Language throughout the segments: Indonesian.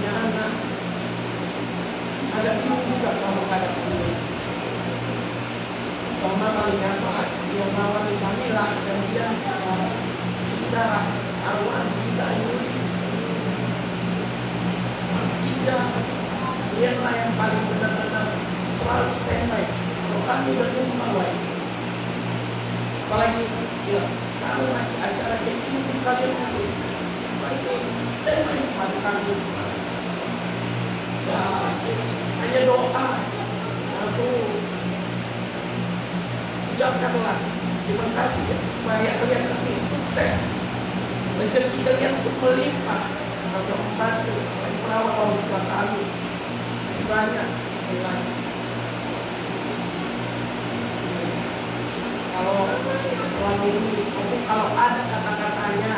punya anak, agak bingung juga kalau ada ini. Karena paling apa yang merawat Kamilah dan dia saudara Arwan kita ini bijak, dia lah yang paling benar-benar selalu standby. Kalau kami bertemu mawai, apalagi sekarang lagi acara kayak ini kalian masih standby pada kami. Ya, hanya doa aku ucapkanlah terima kasih ya, supaya kalian nanti sukses, rezeki kalian pun melimpah, untuk membantu merawat orang tua kami. Masih banyak kalau selama ini, kalau ada kata-katanya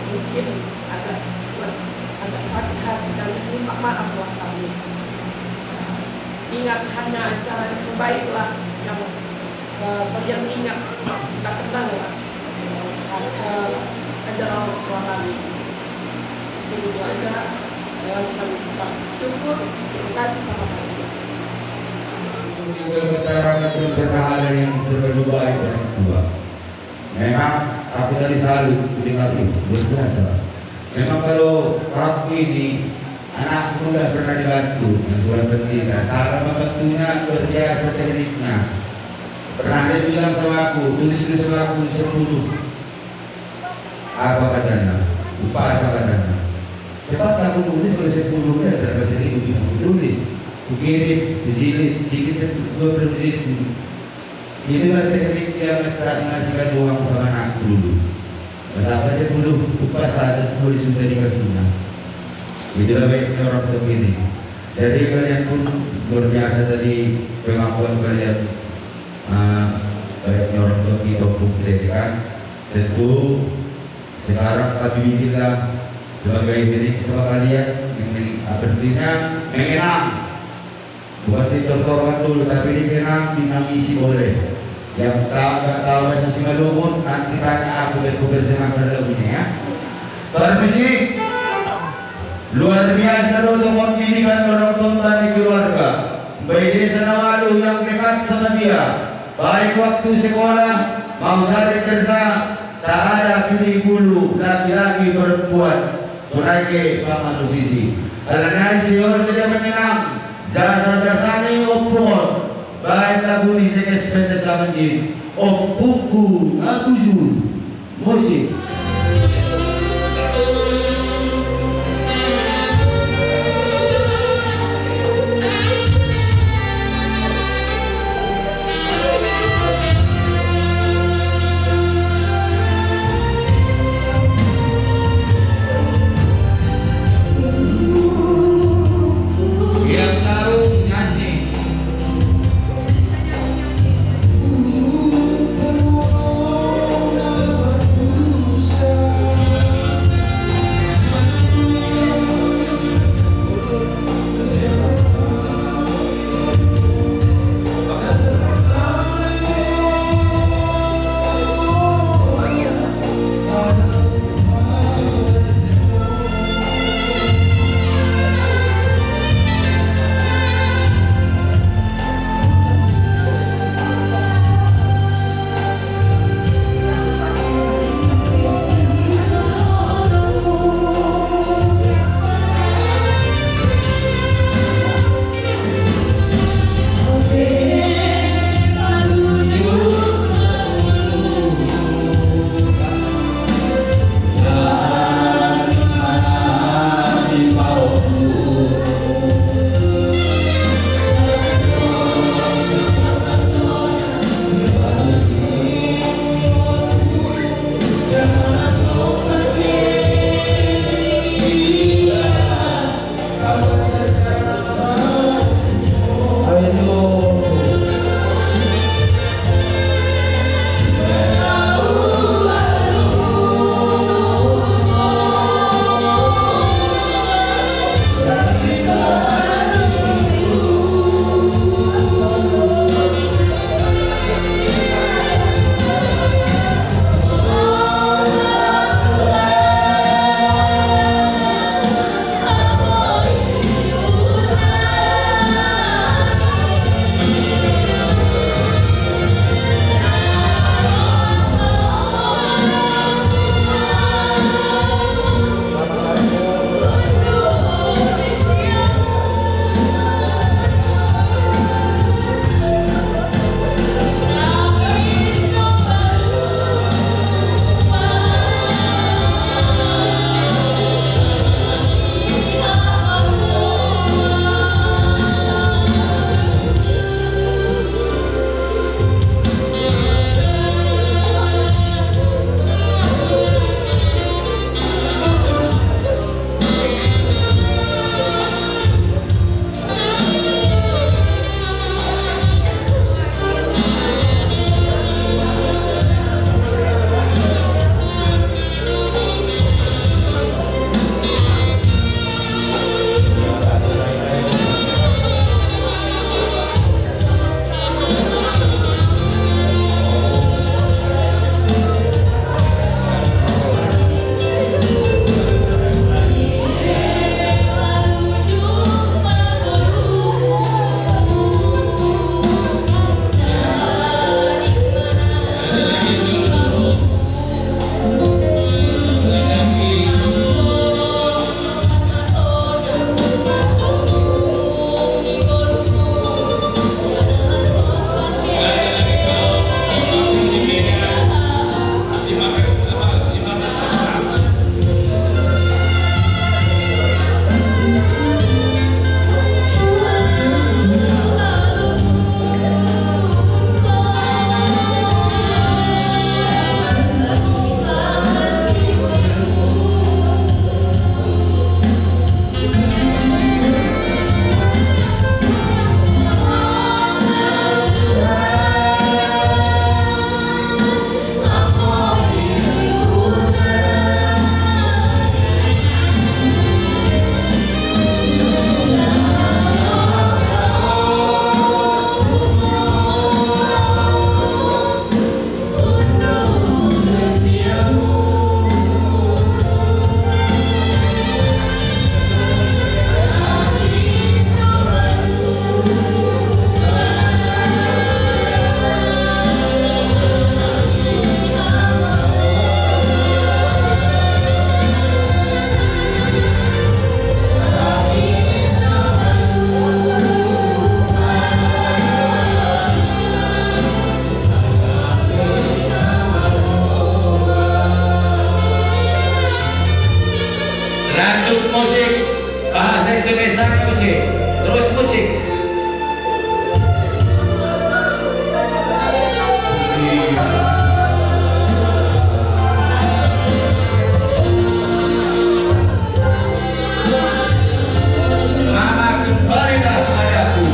mungkin agak sakit hati, kami minta maaf buat kami. Ingat hanya acara yang sebaiklah yang kalian ingat, kita kenal lah ajaran orang tua kami. Ini itu aja yang kami ucap syukur, terima kasih sama kalian. Juga bicara berpahala yang berbeda dan dua. Memang aku tadi selalu dengar itu berbiasa. Memang kalau aku ini anak muda pernah dibantu yang sudah pendidikan, cara membantunya luar biasa tekniknya. Pernah dia bilang sama aku, tulis aku 10. Apa katanya? Lupa asal katanya. Cepat aku tulis kalau 10 biasa bahasa Inggris aku tulis. Kukirim, dijilid, dikit 20 jilid. Inilah teknik yang ngasihkan uang sama anak dulu. Berapa 10 kupas saja tulis sudah dikasihnya. Itulah baiknya orang begini. Jadi kalian pun luar biasa tadi pengakuan kalian. Baiknya orang tua kita kan. Tentu sekarang kami bilang sebagai milik sama kalian yang artinya mengenang. Bukan dicontohkan dulu, tapi dikenang, dinamisi boleh. Yang tak tahu bahasa Simalungun, nanti tanya aku bersama pendahulunya ya. Permisi, luar biasa untuk pendidikan orang tua di keluarga. Baik desa Nawalu yang dekat sama dia, baik waktu sekolah, mau cari kerja, tak ada pilih bulu, laki-laki perempuan. Sebagai paman sisi, karena siapa saja menyenang. Jasa-jasanya opor baik lagu di sekitar sama di opuku aku musik. Bahasa Indonesia musik. Terus musik. Mama kembalilah padaku.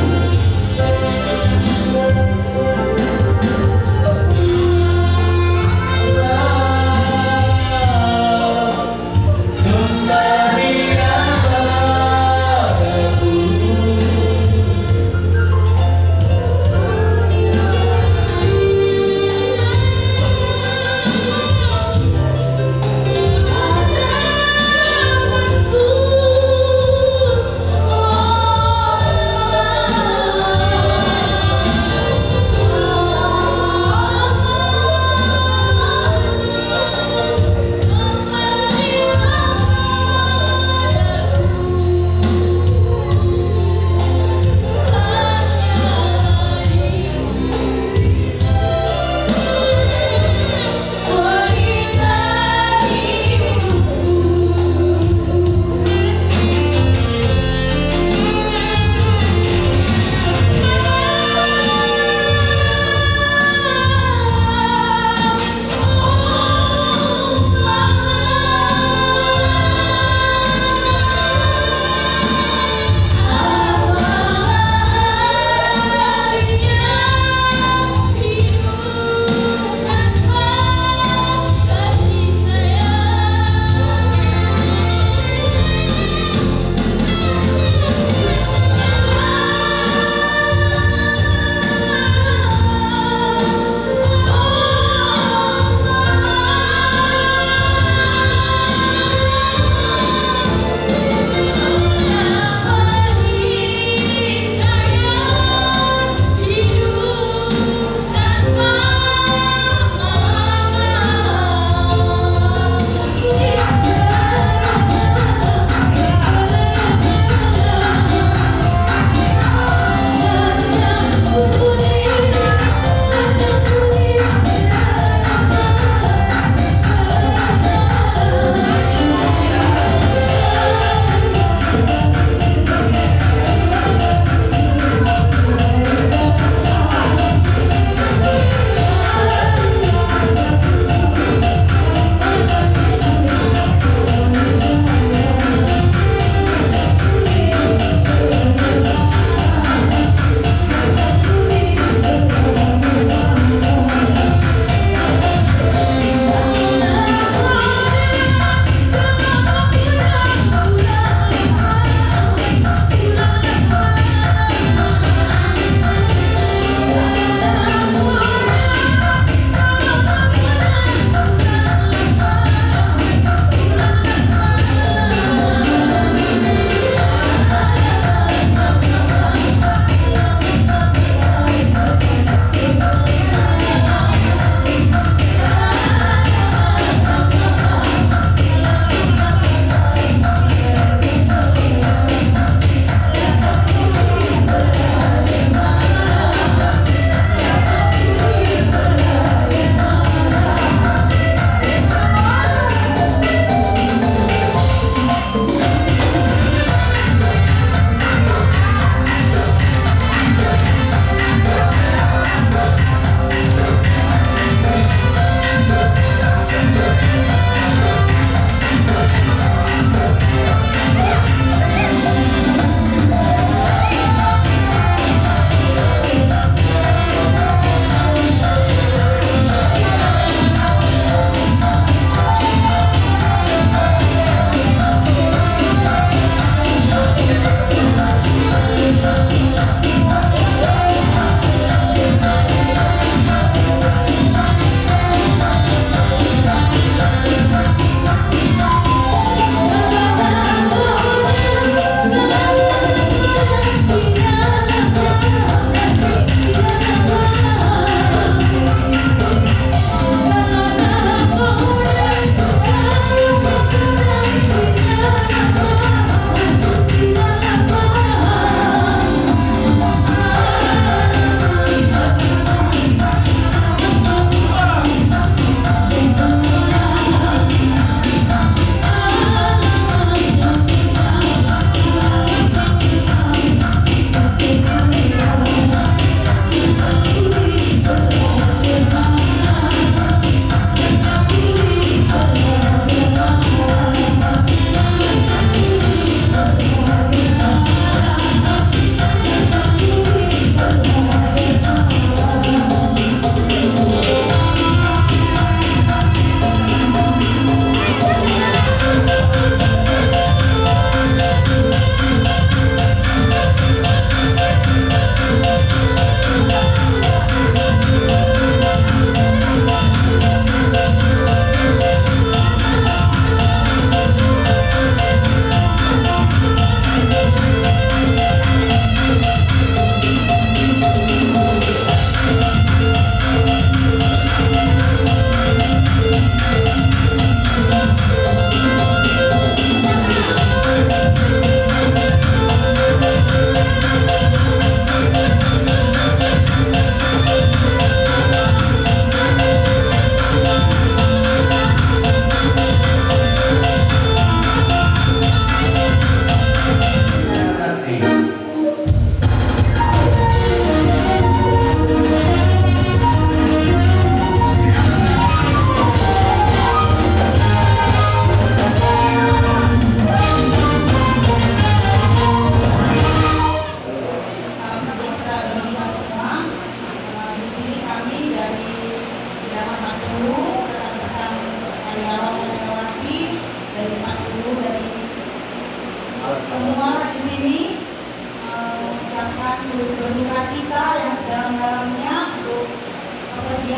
Kembalilah padaku.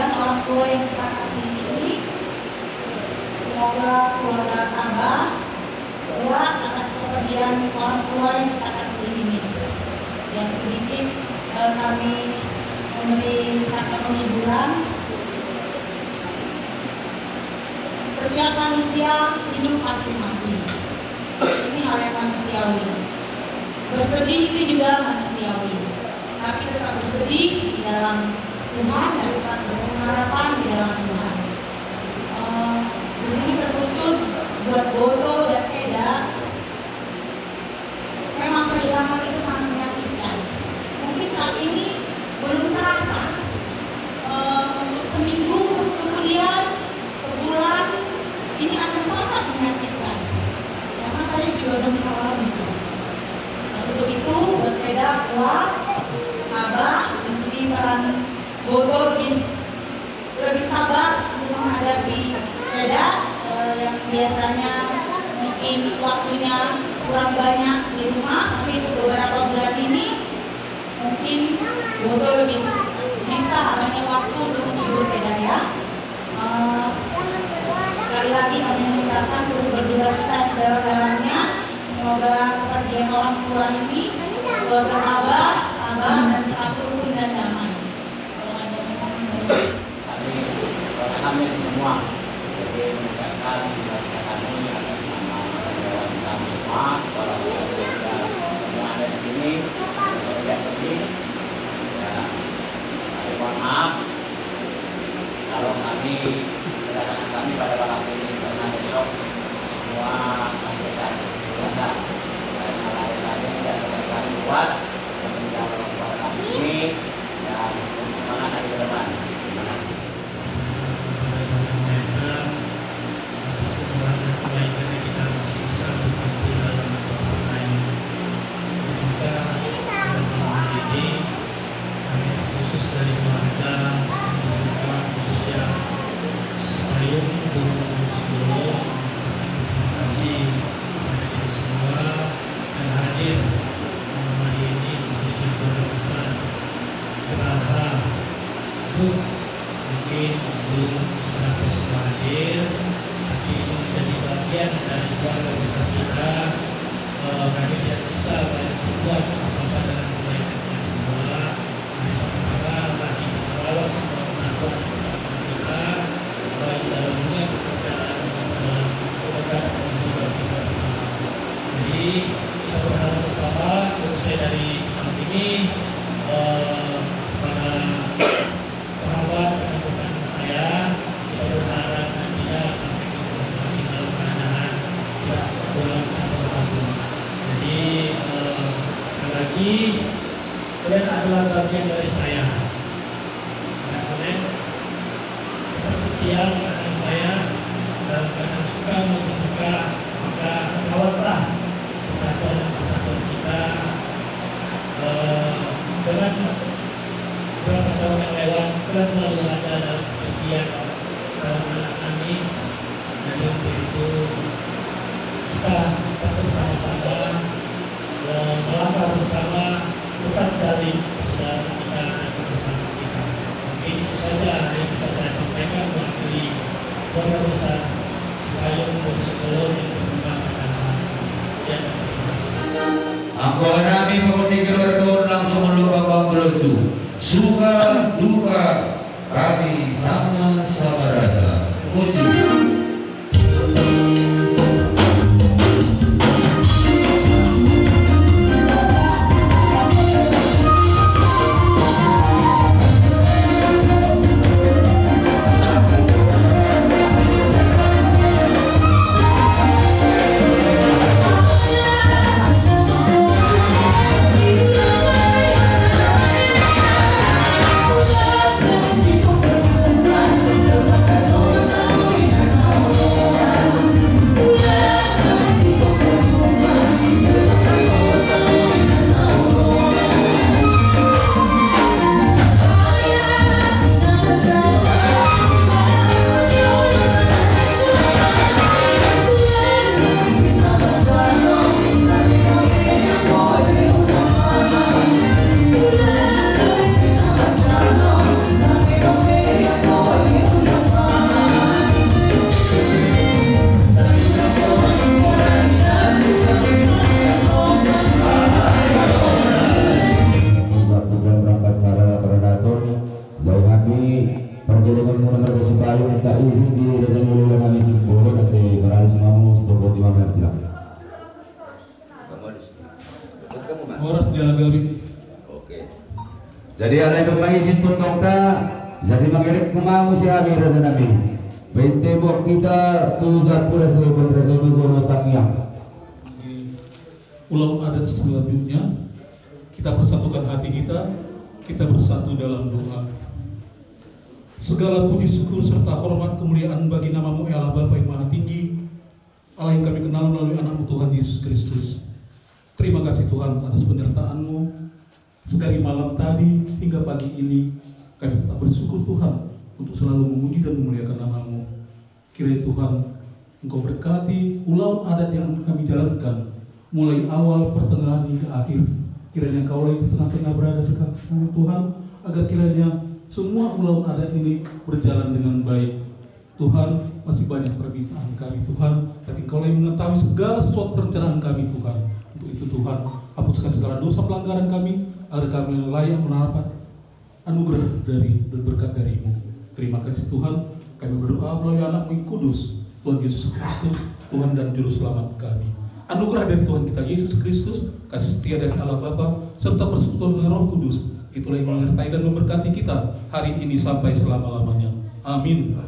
Kemudian orang tua yang kita kasih ini, semoga keluarga Abah kuat atas kepergian orang tua yang kita kasih ini. Yang sedikit kami memberi kata penghiburan. Setiap manusia hidup pasti mati. Ini hal yang manusiawi. Bersedih itu juga manusiawi. Tapi tetap bersedih di dalam Tuhan dan tetap berharapan di dalam Tuhan. Di sini terkhusus buat Boto dan Eda. Memang kehilangan itu sangat menyakitkan. Mungkin saat ini belum terasa. Untuk seminggu kemudian, sebulan, ini akan sangat menyakitkan. Karena saya juga belum mengalami itu. Untuk itu berbeda kuat, Abah di sini peran Boto lebih sabar untuk menghadapi Eda yang biasanya mungkin waktunya kurang banyak di rumah, tapi untuk beberapa bulan ini mungkin Boto lebih bisa banyak waktu untuk menghibur Eda ya. Sekali lagi kami mengucapkan berduka cita yang sedalam-dalamnya. Semoga kepergian orang tua ini keluarga Abah dan tetap rukun dan damai. Kami semua jadi mengucapkan kami atas nama karyawan kita semua, walaupun kita semua ada di sini, saya kecil. Ya, kami mohon maaf kalau kami kedatangan kami pada malam ini karena besok semua fasilitas biasa dan hal-hal tadi tidak bisa kami buat dalam keluarga ini dan semangat hari ke depan. Terima kasih. Mungkin belum sudah semua hadir, tapi ini menjadi bagian dari keluarga besar kita. Kami tidak bisa banyak berbuat apa-apa dengan kebaikan kita semua. Mari sama-sama lagi merawat semua kesatuan kita, baik dalam dunia pekerjaan maupun dalam keberadaan manusia kita bersama. Jadi kita berharap bersama selesai dari malam ini para sahabat rekan saya, kita berharap nantinya sampai ke masing-masing dalam keadaan tidak kurang satu apapun. Jadi sekali lagi kalian adalah bagian dari saya. Dan kalian tetap setia dengan saya dalam keadaan suka maupun duka, maka rawatlah kesatuan kita dengan beberapa tahun yang lewat kita selalu ada dalam kegiatan dalam anak kami. Jadi untuk itu kita bersama-sama melangkah bersama tetap dari saudara kita dan bersama kita. Mungkin itu saja yang bisa saya sampaikan mewakili keluarga besar Cipayung Borsipolo yang berkembang pada saat ini. Sekian dan terima kasih. Angkua nami pengoni keluarga langsung melupakan belutu. Suka duka kami sama-sama rasa. Musik. Terima kasih. kamu mah. Horas Jalagawi. Oke. Jadi ada yang izin pun dokta. Jadi mengirim kumamu si Amir dan Nabi. Baik tembok kita tuzat pula sebagai rezeki tangiyang. Ulang adat selanjutnya, kita persatukan hati kita bersatu dalam doa. Segala puji syukur serta hormat kemuliaan bagi namamu ya Allah Bapa yang Maha Tinggi, Allah yang kami kenal melalui anakmu Tuhan Yesus Kristus. Terima kasih Tuhan atas penyertaan-Mu. Dari malam tadi hingga pagi ini kami tetap bersyukur Tuhan untuk selalu memuji dan memuliakan namamu. Kiranya Tuhan Engkau berkati ulang adat yang kami jalankan mulai awal, pertengahan hingga akhir. Kiranya Engkau di tengah-tengah berada sekarang Tuhan, agar kiranya semua ulang adat ini berjalan dengan baik. Tuhan, masih banyak permintaan kami Tuhan, tapi Engkau yang mengetahui segala sesuatu perencanaan kami Tuhan. Untuk itu Tuhan, hapuskan segala dosa pelanggaran kami, agar kami layak mendapat anugerah dari dan berkat dari-Mu. Terima kasih Tuhan, kami berdoa melalui anak-Mu yang kudus, Tuhan Yesus Kristus, Tuhan dan Juru Selamat kami. Anugerah dari Tuhan kita Yesus Kristus, kasih setia dari Allah Bapa, serta persekutuan dengan Roh Kudus, itulah yang menyertai dan memberkati kita hari ini sampai selama-lamanya. Amin.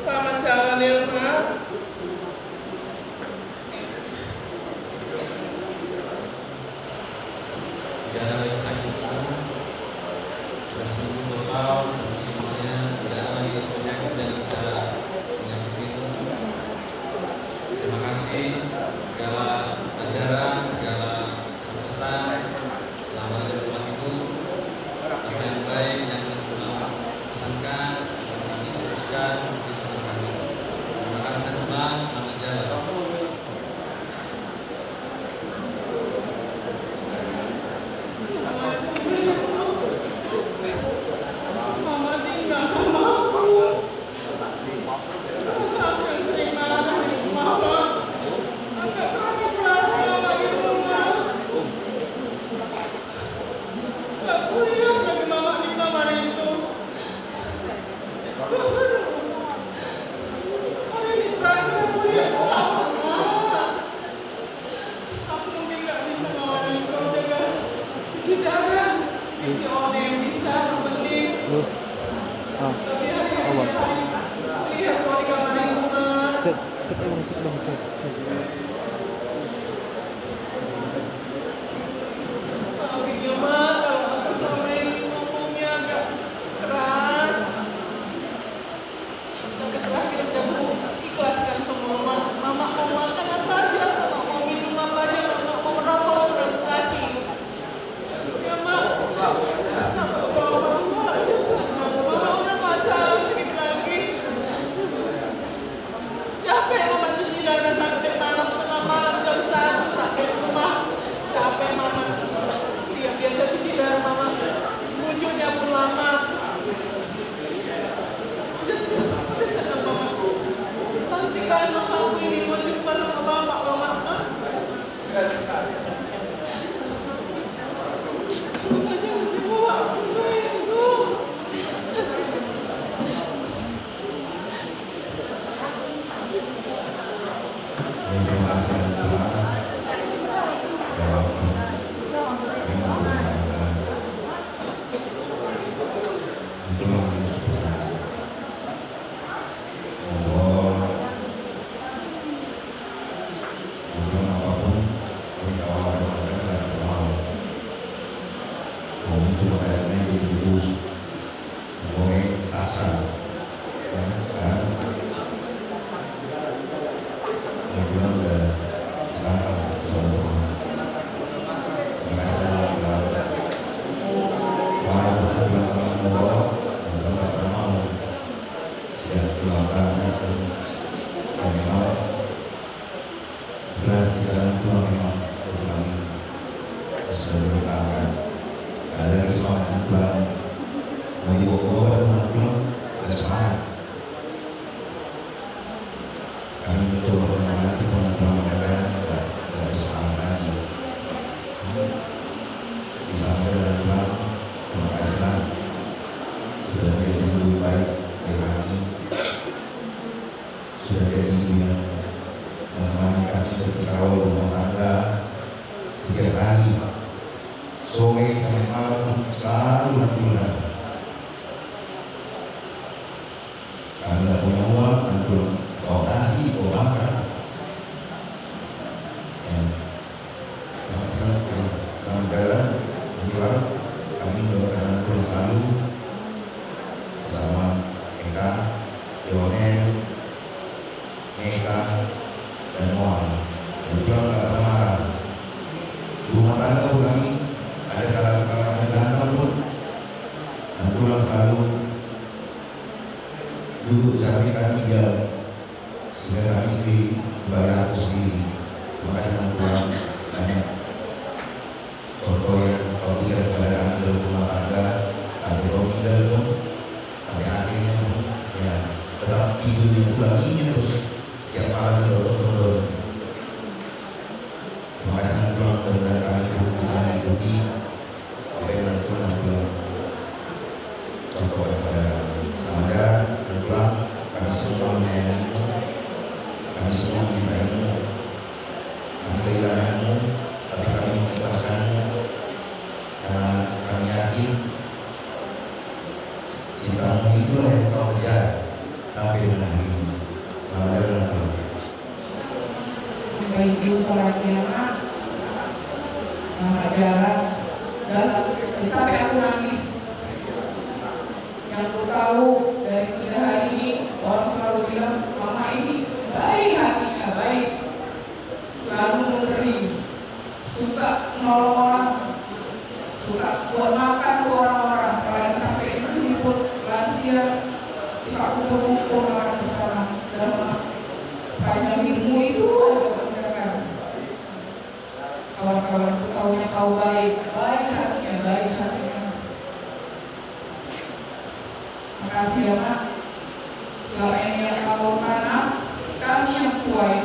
Selamat jalan ya, Mak. Tidak ada lagi sakit, sudah sembuh total, sembuh semuanya. Tidak ada lagi penyakit yang bisa menyakiti itu. Terima kasih segala ajaran, segala pesan selama di rumah itu, apa yang baik yang pesankan, yang kami teruskan. Terima kasih Tuhan, selamat jalan. Mama tinggal sama aku. Sampai sering marah di rumah, Pak. Agak kasih pelajaran lagi. Tapi hari ini lihat kau di kamar rumah. Cek dong. Maafin ya mak, kalau aku selama ini ngomongnya agak keras. Tapi terakhir kamu ikhlaskan semua mak. Mama mau makan apa aja, mama mau minum apa aja, mama mau merokok udah aku kasih. Ya mak, mama aja senang. Mama udah gak sakit lagi. Capek mama cuci darah sampai malam, tengah malam jam 1 sampai rumah. Capek mama. Dia biasa cuci darah mama. Wujudnya pun lama. Udah senang mama. Santikan mama aku ini mau jumpa sama bapak mama. Mama jangan dibawa aku sayangku. Terima kasih Tuhan. Kami mencoba menghormati teman-teman mereka dan bersama lagi. Sampai dalam Tuhan, terima kasih Tuhan. Sudah menjadi lebih baik dari kami. Sudah jadi menemani kami ketika awal rumah tangga setiap hari, sore sampai malam selalu nanti benar. Kami tidak punya uang, dan belum operasi, makan. Selamat jalan, pulang. Kami doakan terus selalu bersama Eka, Yonel, Eka, dan Noah. Dan juga tidak pernah marah. Rumah tangga pun kami ada kalau berantem pun, dan pulang selalu duduk sampai kami diam. Sehingga kami sendiri bayar aku sendiri. Terima kasih teman-teman. Banyak contoh yang kalau tidak kepada kami dalam rumah tangga sampai hospital pun, sampai akhirnya pun, ya tetap tidurnya pulang ini terus setiap malam dodol. Terima kasih teman-teman. Mudah-mudahan kami bisa mengikuti apa yang teman-teman contoh kepada kami. Selamat jalan dan pulang. Kami semua menyayangimu. Kami semua mencintaimu, kami kehilanganmu, tapi kami mengikhlaskanmu, dan kami yakin cintamu itulah yang kau kejar sampai dengan hari ini. Selamat jalan. Sampai jumpa lagi anak. Mama jalan sampai aku nangis. Yang ku tahu dari 3 hari ini orang selalu bilang mama ini baik hatinya, baik, selalu memberi, suka menolong orang, suka buat makan ke orang-orang. Kalau sampai ke sini pun lansia, suka kumpul-kumpul makan bersama. Dan sepanjang hidupmu itu aja kerjakan. Kawan-kawanku tahunya kau baik, baik hatinya. Makasih ya Mak. Selama ini yang kau tanam, kami yang tuai.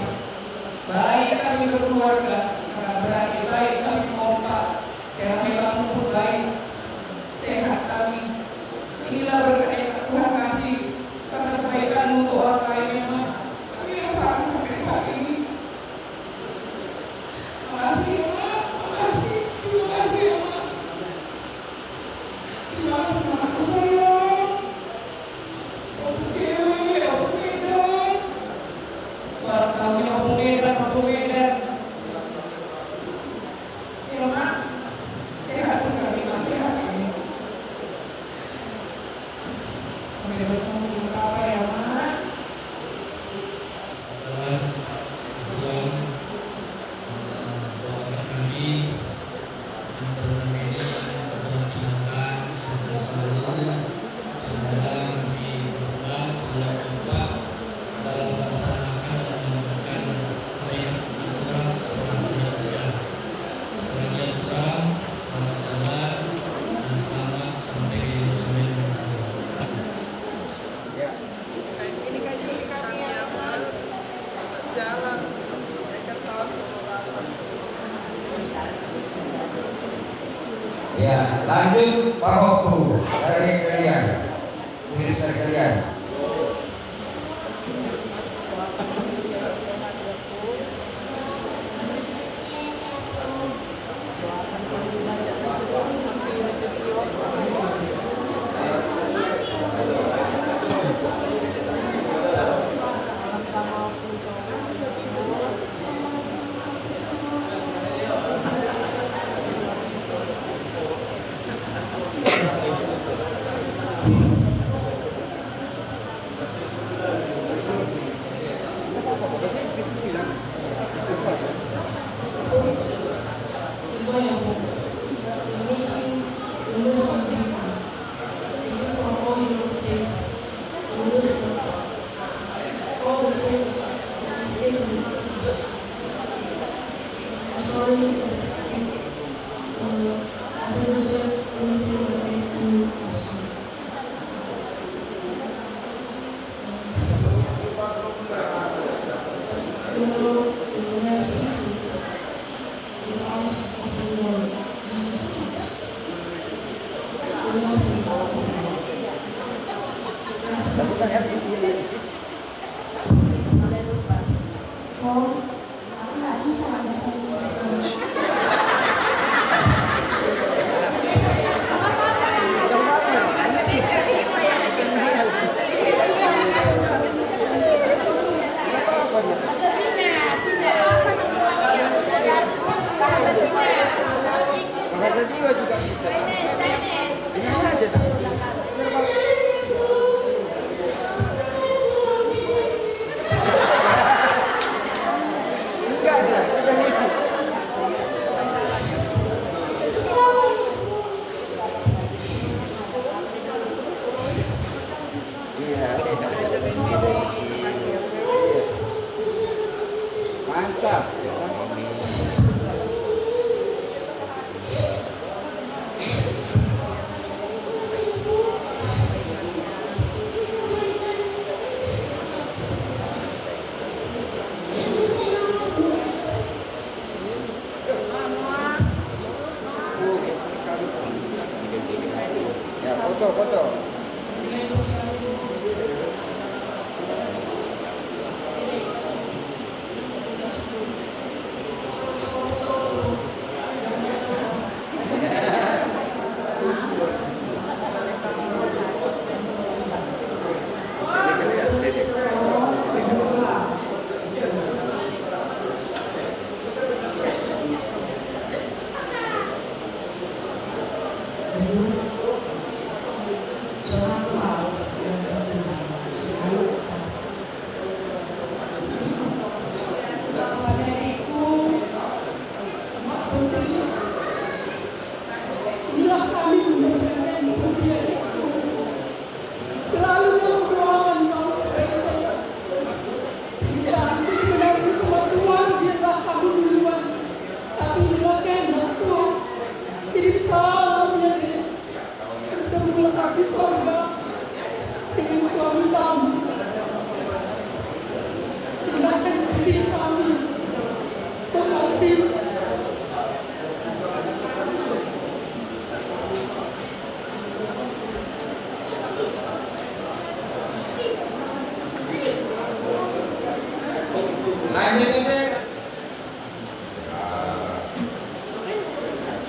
Baik kami berkeluarga, kakak beradik baik, kami kompak. Kami kamu pun baik, sehat kami. Inilah berkat yang Tuhan kasih karena kebaikan untuk orang lain memang. Kami yang sampai saat ini. Makasih ya Mak, makasih. Terima kasih ya Mak. Terima kasih anakku sayang. Sampai bertemu apa ya, Mak? adalah Tuhan doakan kami yang program ini berlaksanakan sukses selalu, semoga kami berdoa dalam doa dalam melaksanakan dan melakukan proyek anugerah selama sebagai kurang selamat jalan dan selamat sampai di Yerusalem. Ini kami ya, Mak. Jalan. Berikan salam sama Bapak. Ya, lanjut Pak Oktu dari kalian, tulis dari kalian. Bahasa jiwa juga bisa. Ini aja. Enggak ada, sudah itu. Mantap. Ya, foto.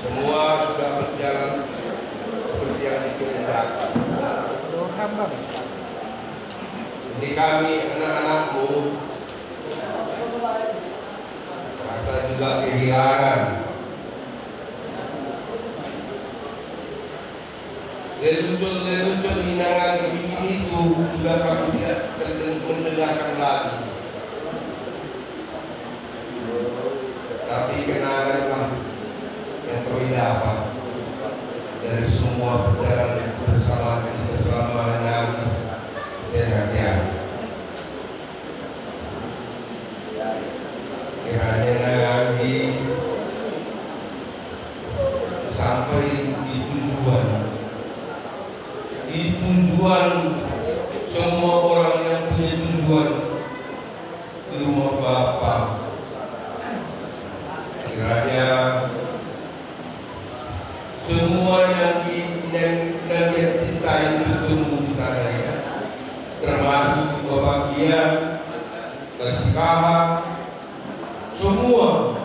Semua sudah berjalan seperti yang dikehendaki. Ini kami anak-anakmu merasa juga kehilangan ilmu lelucon minang ini itu sudah kami tidak mendengarkan lagi. Tapi kenanganlah yang kami dapat dari semua perjalanan bersama kita selama hari sehat. Kiranya Nabi sampai di tujuan semua orang yang punya tujuan di rumah Bapa. Kiranya semua yang Nabi cintai bertemu di sana ya, termasuk bahagia, bersikap, semua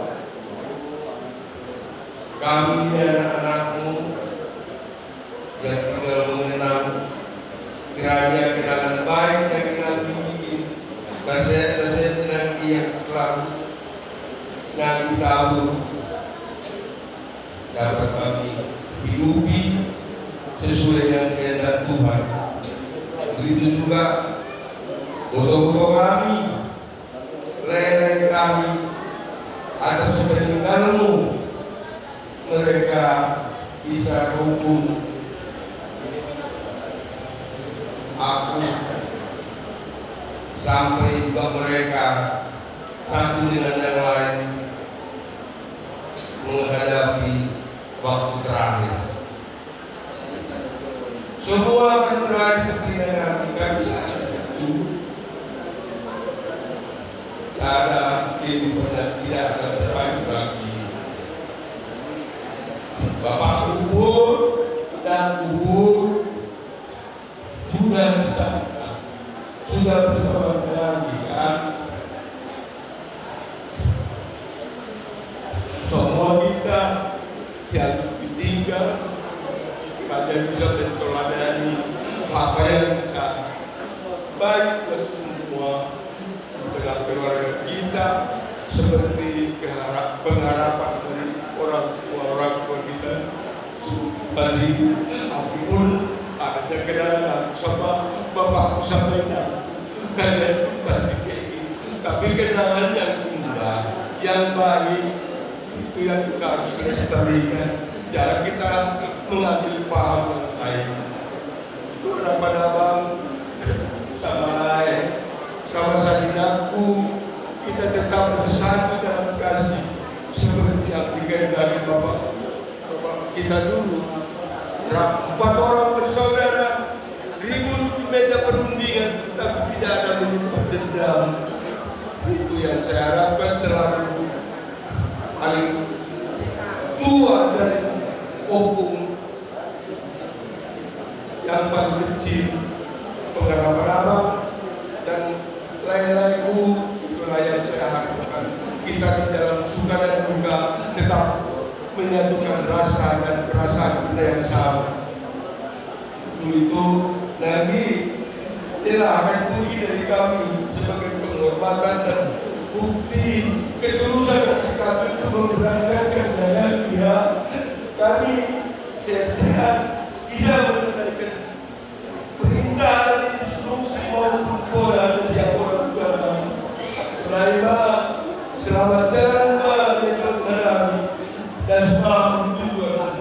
kami dan anak-anakmu yang tinggal mengenang, kiranya kenangan baik yang Nabi bikin, nasihat-nasihat Nabi yang telah Nabi tahu dapat kami hidupi sesuai dengan kehendak Tuhan. Begitu juga foto-foto kami, lele kami atas peninggalmu, mereka bisa hukum aku sampai juga mereka satu dengan yang lain menghadapi waktu terakhir. Semua akan berakhir seperti yang kami itu. Ada kehidupan yang tidak akan terbaik lagi. Bapak kubur dan kubur sudah bersama lagi kan. Semua kita yang ditinggal, kalian bisa menteladani apa yang bisa baik buat semua dalam keluarga kita, seperti pengharapan dari orang tua kita. Tadi aku pun ada kenalan sama bapakku sampaikan, kalian pun pasti kayak gitu. Tapi kenalan yang indah, yang baik, itu yang kita harus lestarikan. Jangan kita mengambil paham yang baik. Itu harapan abang sama lain, sama salinaku, kita tetap bersatu dalam kasih seperti yang dikehendaki Bapak kita dulu. 4 orang bersaudara ribut di meja perundingan, tapi tidak ada menyimpan dendam. Itu yang saya harapkan selalu. Paling tua dari opung yang paling kecil, pengharapan abang dan lain-lainmu, itulah yang saya harapkan. Kita di dalam suka dan duka tetap menyatukan rasa dan perasaan kita yang sama. Itu lagi akan puji dari kami sebagai penghormatan dan bukti ketulusan hati kami untuk memberangkatkan dengan dia. Kami sehat-sehat bisa menunaikan perintah dan instruksi maupun pola siapa orang tua kami. Selamat jalan Nabi dan selamat tujuan.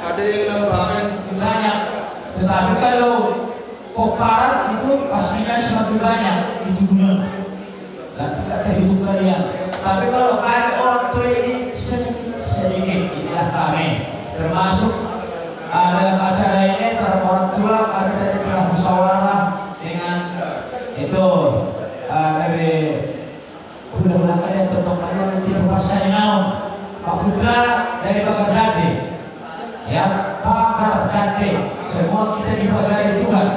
Ada yang nambahkan? Banyak, tetapi kalau koparan itu pastinya semakin banyak itu guna dan tidak terhitung kalian. Tapi kalau kami orang tua ini sedikit, inilah kami. Termasuk ada acara ini para orang tua, ada dari pihak musyawarah dengan itu dari mudah-mudahan kalian terpaksa nanti terpaksa naon Pak Putra dari Bakar ya, Bakar Jati, semua kita dihargai Tuhan.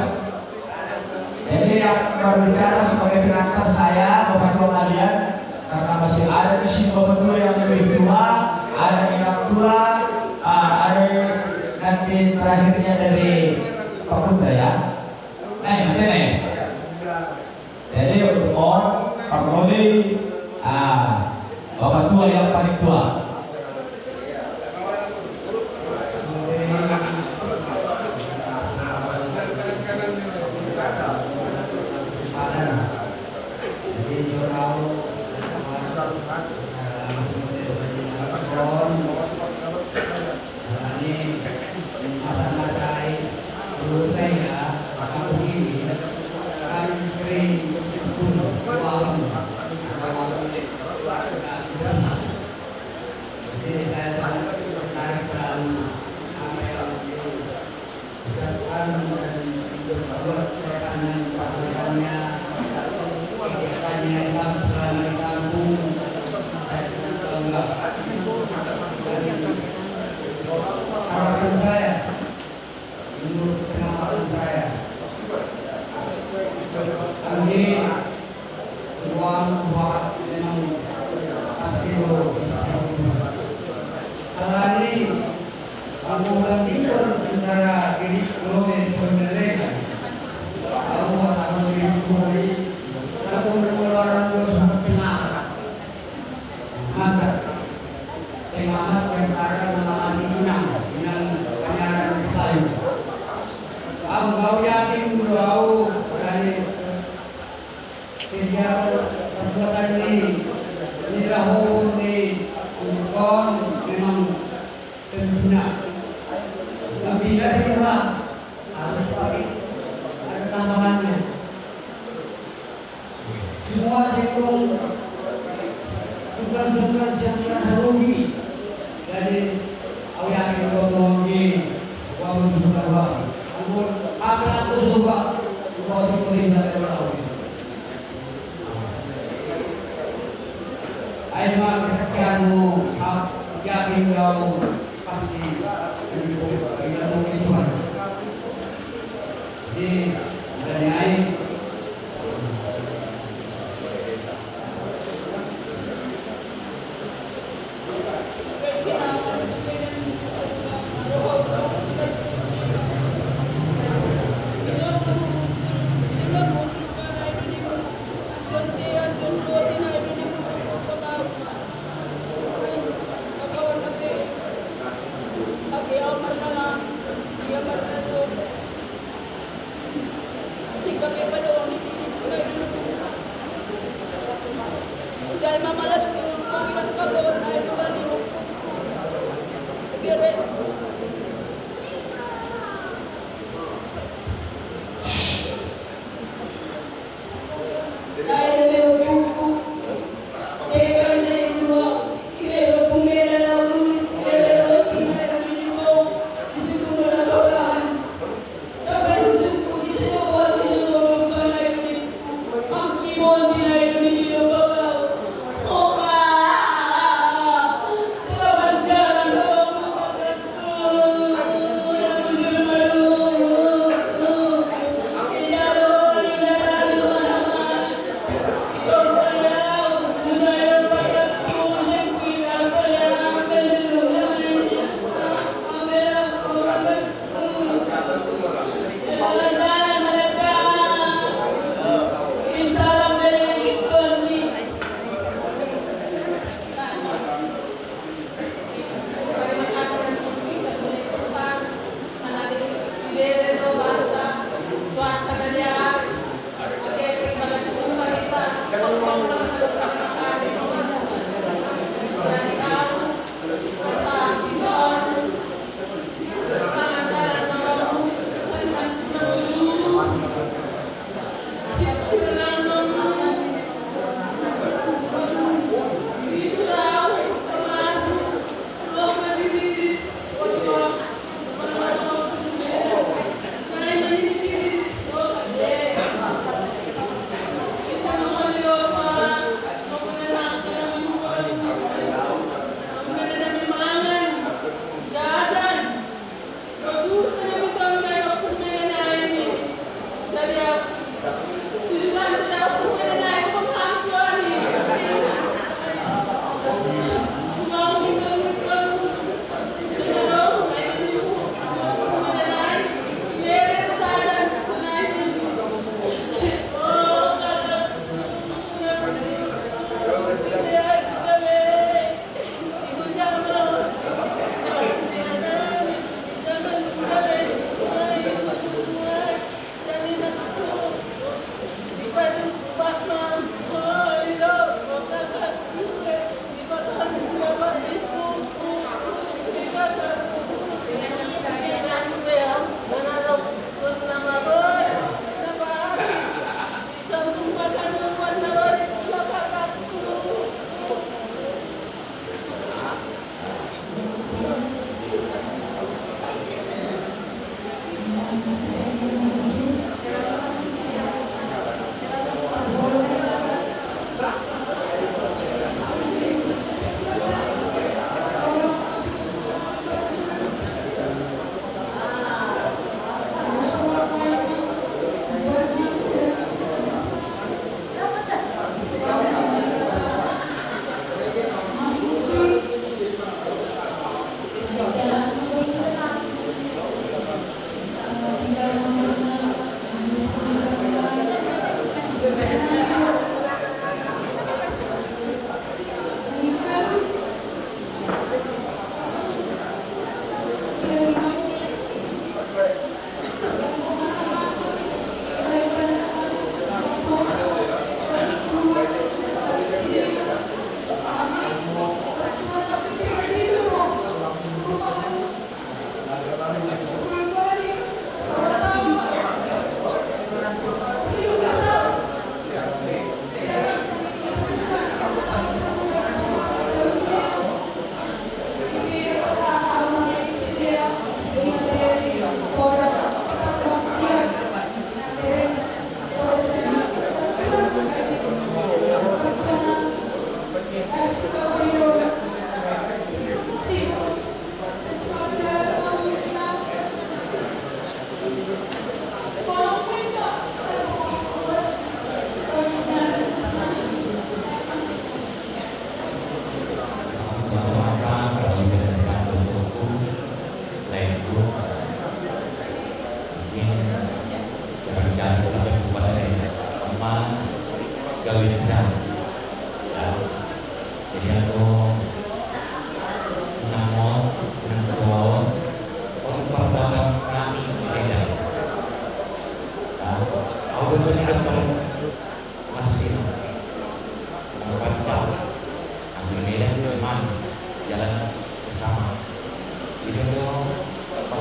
Jadi yang berbicara sebagai pengantar saya, Bapak Tua kalian, karena masih ada di sini Bapak Tua yang lebih tua, ada yang tua, ada nanti terakhirnya dari Pak Putra ya. Ini. Jadi untuk orang Pak Rodi, Bapak Tua yang paling tua. masa-masa dulu saya kampung ini kami sering berkumpul jadi saya sangat tertarik selalu apa yang diucapkan dan membuat saya kangen kegiatannya selama di kampung saya sangat bangga dan harapan saya menurut pengamatan saya kami ruang buat memang pasti kalau ini kampung timur antara ini Lobe dan Mereka kamu akan dihubungi kampung pengeluaran itu sangat pengamat maka pengamat antara mengamati inang penyaran kayu kau yakin kau berani kegiatan perbuatan ini lahir di Unukon memang tentunya tapi tidak semua harus pakai ada tambahannya semua sektor bukan yang merasa rugi dari awal ekonomi uang juga uang apa aku juga uang pemerintah daerah Aima kesekianmu yakin kau pasti ilmu Tuhan jadi dari air Oh,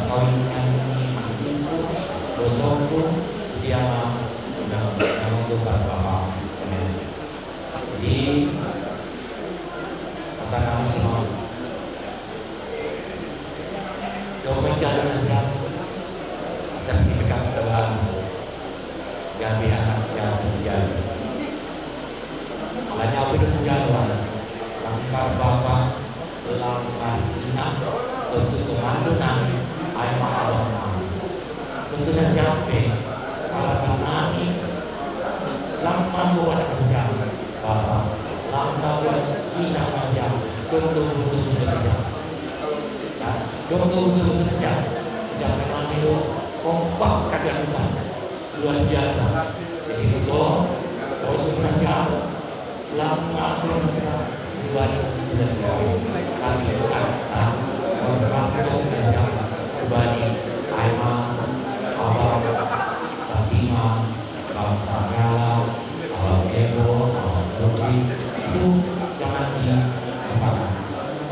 kau nyanyi matiku, bodohku, setiama yang untuk Bapak. Amin. Jadi kata kami semua, kau mencari nasihat sertifikat dalam gabi anak yang menjadi. Hanya hidup jalan, langkah Bapak langkah inah untuk kemandunan ayat Allah. Tentunya siapa harapan kami langkah buat siapa Bapak langkah buat inah siapa betul-betul siapa betul-betul siapa jangan kami kompak kagak luar biasa. Jadi itu kau sudah siapa langkah buat siapa ibadah sudah siapa kami akan memperlakukan siapa kembali Aiman Abang Fatima bangsa Nyala Abang Ebo Abang Rogi itu jangan dilupakan.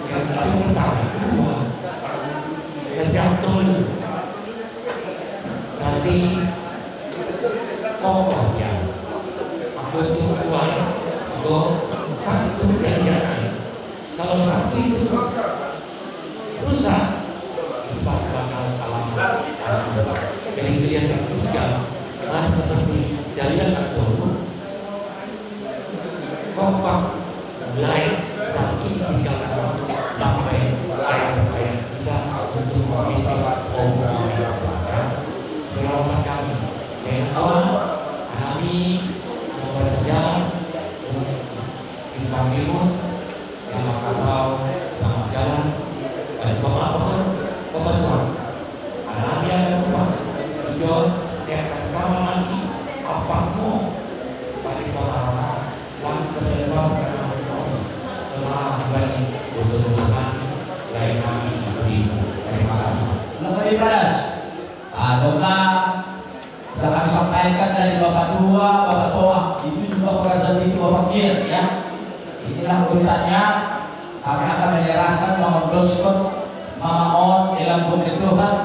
Yang pertama kedua siap dulu nanti kokoh ya aku tuan untuk satu kejadian. Kalau satu itu rusak, empat bakal alamat. Jadi pilihan yang ketiga, seperti jalian dulu, kompak mulai saat ini tinggalkan waktu sampai ayat-ayat kita untuk memimpin omongan pengalaman kami. Yang awal, kami bekerja di Panggilan yang tahu selamat jalan dan pembantuan. Kami akan rumah tujuan dia akan kawan lagi apamu bagi pengalaman dan kebebasan kami telah bagi betul-betul kami lain kami beri terima kasih. Lebih balas, adakah kita akan sampaikan dari Bapak Tua, Bapak Toa, itu juga perasaan itu Bapak Kir ya. Inilah urutannya. Kami akan menyerahkan Mama Doskon, Mama On, dalam pemerintahan,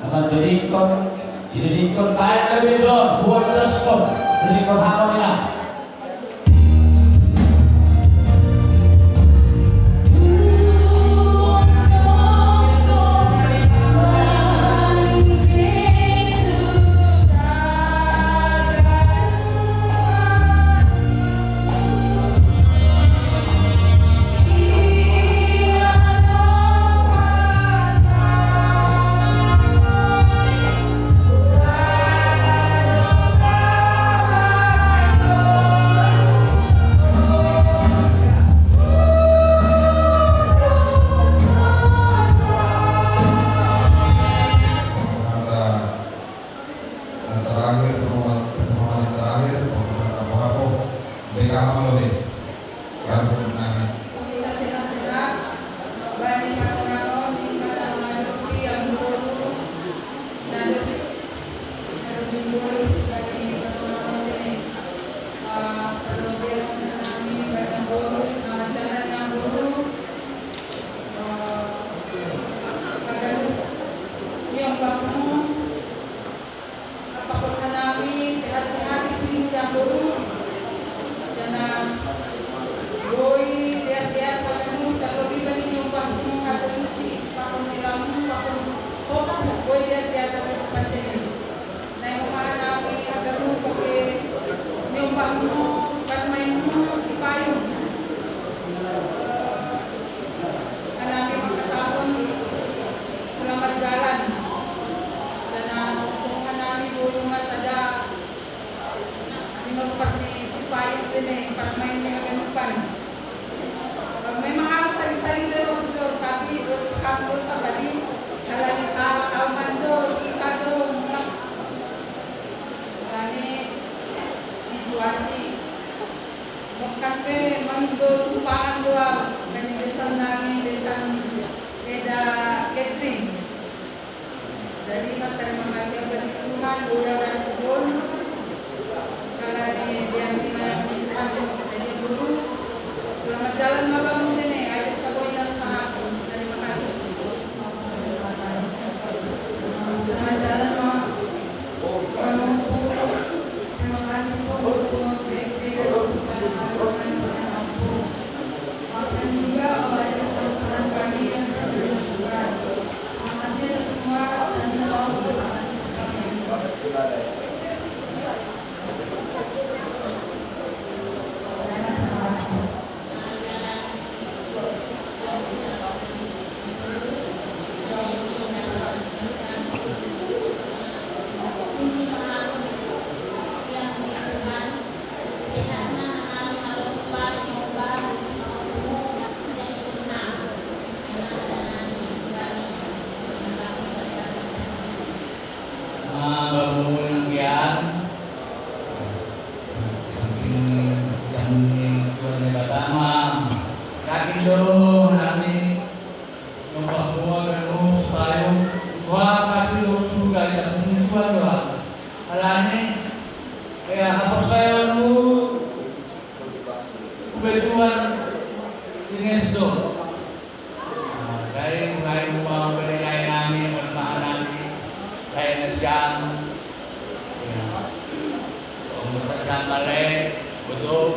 Mama Jodikon, baik lebih John, buat Doskon, Jodikon Hanomilah. Selamat jalan malam ini, ada saboy dan sangat. Terima kasih. bangun kian saking yang tuan pertama yakin dong nami nombah semua kan supaya wah pasti lo suka ya tuan doa alane ya apa saya lu kebetulan ini sedang dari mulai mau berdaya nami bermahan nami saya nasiam umur balik betul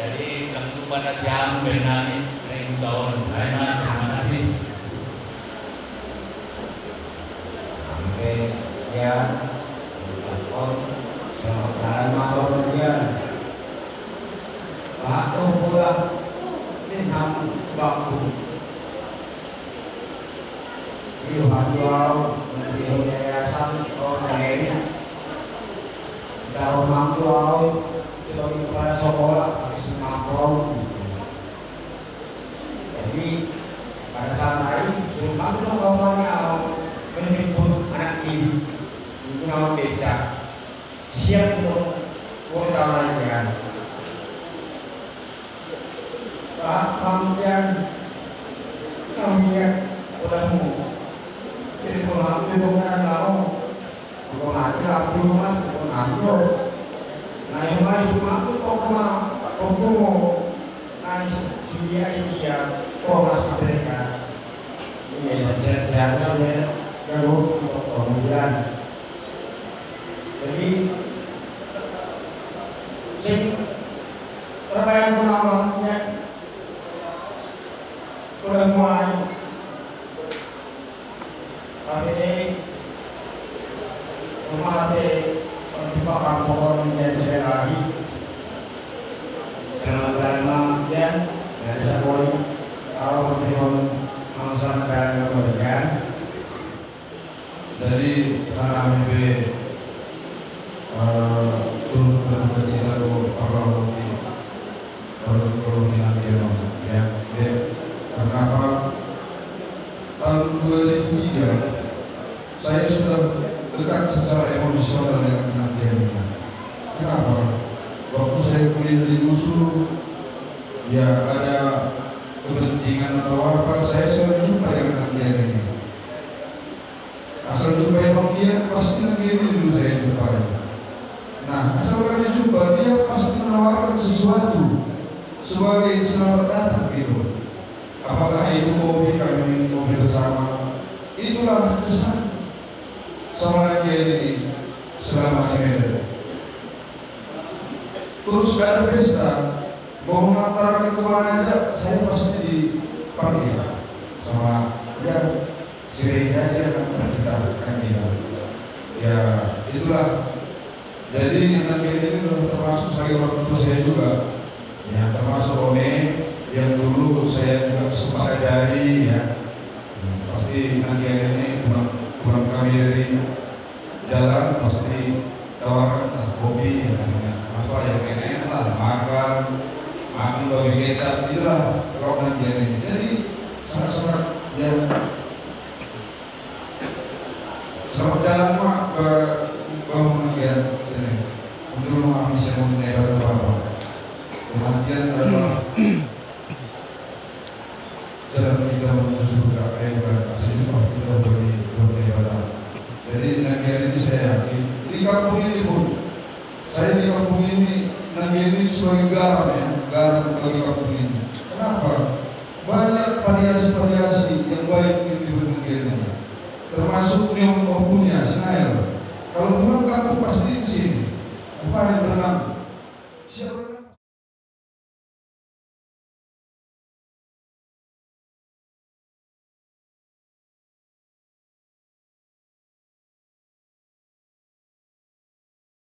jadi kamu pada siang bernami 1000 tahun terima kasih Oke, ya. Selamat malam ya. Aku pulang ini ham waktu. Iluhan jual di yayasan online. Kalau mampu kalau kepala sekolah harus mampu. Jadi pada saat hari suruh kamu kawannya menjemput anak ini mau becak siap untuk tawarannya kemudian kami udah jadi pengambil bukan kalau pengambil aku rumah pengambil nah yang lain cuma aku kok nah dia kok masih mereka ini sehat-sehatnya kalau kemudian jadi sing terbayang pengalamannya udah mulai tapi rumah menciptakan pohon yang tidak lagi sangat lama dan saya boleh kalau berpihak masalah dan kemudian dari para MB turut berduka cita Allah di baru ya. Karena apa? Tahun 2003 saya sudah dekat secara emosional dengan anak ini. Kenapa? Waktu saya kuliah di USU, ya ada kepentingan atau apa, saya selalu jumpa dengan anak ini. Asal jumpa emang dia pasti lagi ini dulu saya jumpai. Nah, asal kami jumpa dia pasti menawarkan sesuatu sebagai selamat datang gitu. Apakah itu kopi kami minum kopi bersama? Itulah kesan sama anak ini selama di Medan. Terus ada pesta mau mengantarkan kemana aja, saya pasti dipanggil sama ya. Sering aja kan kita kan ya itulah jadi nanti ini termasuk sebagai orang tua saya juga ya termasuk Ome yang dulu saya juga sempat ajari ya pasti nanti ini pulang kami dari jalan pasti tawarkan kopi apa yang enak lah makan kopi kecap itulah kalau nanti ini jadi sangat-sangat yang selamat jalan mak ke pengajian sini. Untuk mengambil saya mengenai apa-apa. Pengajian adalah jalan kita menuju surga. Kasih juga kita beribadah. Jadi pengajian ini saya yakin di kampung ini pun saya di kampung ini pengajian ini sebagai garam ya, garam bagi kampung